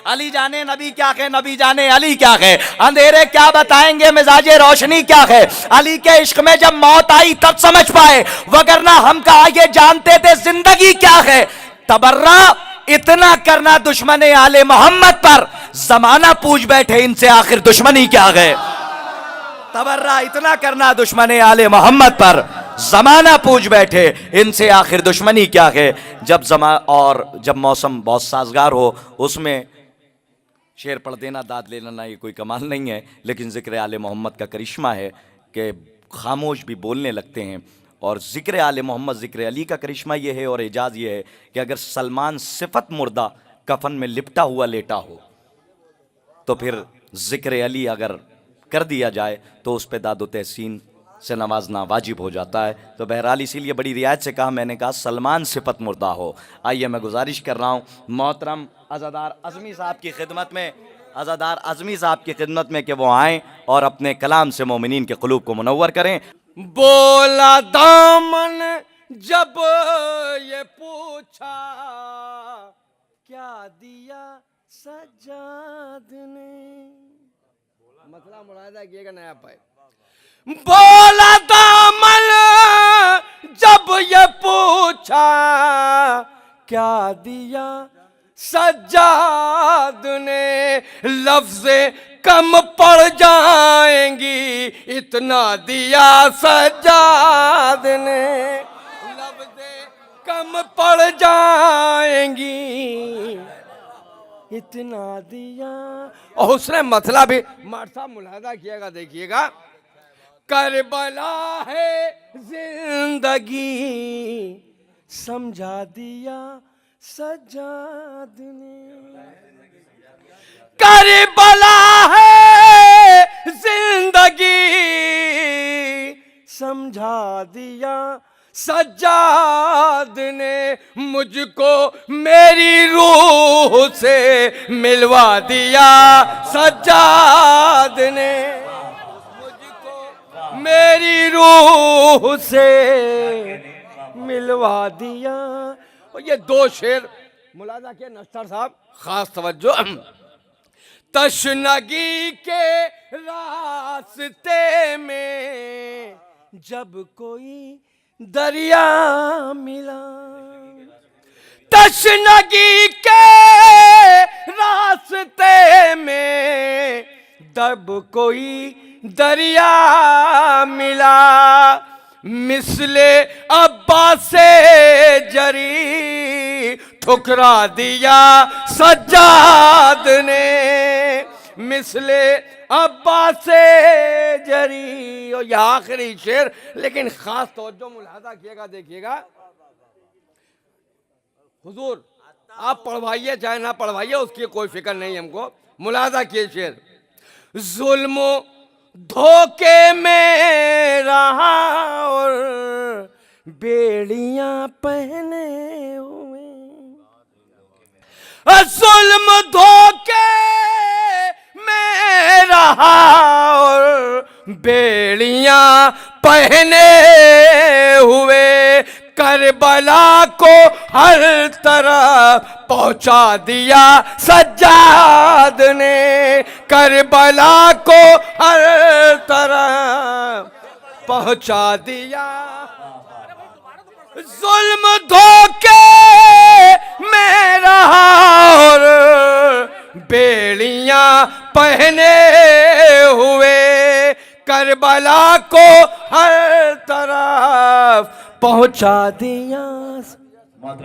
अली जाने नबी क्या है, नबी जाने अली क्या है। अंधेरे क्या बताएंगे, मिजाजे रोशनी क्या है। अली के इश्क में जब मौत आई तब समझ पाए, वगरना हम कहा ये जानते थे जिंदगी क्या है। तबर्रा इतना करना दुश्मन आले मोहम्मद पर, जमाना पूछ बैठे इनसे आखिर दुश्मनी क्या है। तबर्रा इतना करना दुश्मन आले मोहम्मद पर, जमाना पूछ बैठे इनसे आखिर दुश्मनी क्या है। जब मौसम बहुत साजगार हो उसमें शेर पढ़ देना, दाद ले लेना, ये कोई कमाल नहीं है, लेकिन जिक्र आले मोहम्मद का करिश्मा है कि खामोश भी बोलने लगते हैं। और जिक्र आले मोहम्मद, जिक्र अली का करिश्मा ये है और एजाज़ ये है कि अगर सलमान सिफत मुर्दा कफन में लिपटा हुआ लेटा हो तो फिर जिक्र अली अगर कर दिया जाए तो उस पर दादो तहसीन से नवाजना वाजिब हो जाता है। तो बहरहाल इसीलिए बड़ी रियायत से कहा, मैंने कहा सलमान सिफत मुर्दा हो। आइए मैं गुजारिश कर रहा हूँ मोहतरम अज़ादार अज़मी साहब की खिदमत में, अज़ादार अज़मी साहब की खिदमत में कि वो आएँ और अपने कलाम से मोमिनीन के क़ुलूब को मुनव्वर करें। बोला दामन जब ये पूछा, क्या दिया सज्जाद ने। मसला मुरादा किएगा नया पाए। बोला दामन जब ये पूछा, क्या दिया सज्जाद ने। लफ्ज़े कम पड़ जाएंगी इतना दिया सज्जाद ने। लफ्ज़े कम पड़ जाएंगी इतना दिया। और उसने मतलब भी मार साहब मुलाहजा किएगा, देखिएगा। करबला है जिंदगी समझा दिया सज्जाद ने। करबला है जिंदगी समझा दिया सज्जाद ने। मुझको मेरी रूह से मिलवा दिया सज्जाद ने। मुझको मेरी रूह से मिलवा दिया। और ये दो शेर मुलाजा के नस्तर साहब खास तवज्जो। तशनगी के रास्ते में जब कोई दरिया मिला। तशनगी के रास्ते में जब कोई दरिया मिला। मिसले अब्बा से जरी ठुकरा दिया सज्जाद ने। मिसले अब्बा से जरी। और यह आखिरी शेर, लेकिन खास तवज्जो मुलाहजा किएगा, देखिएगा। हुजूर आप पढ़वाइए चाहे ना पढ़वाइए, उसकी कोई फिक्र नहीं हमको। मुलाहजा किए शेर। जुल्म धोखे में रहा और बेड़ियां पहने हुए। जुल्म धोखे में रहा और बेड़ियां पहने हुए। करबला को हर तरफ पहुंचा दिया सज्जाद ने। करबला को हर तरफ पहुंचा दिया। जुल्म धोखे में रहा और बेड़ियां पहने हुए। करबला को हर तरफ पहुंचा दिया।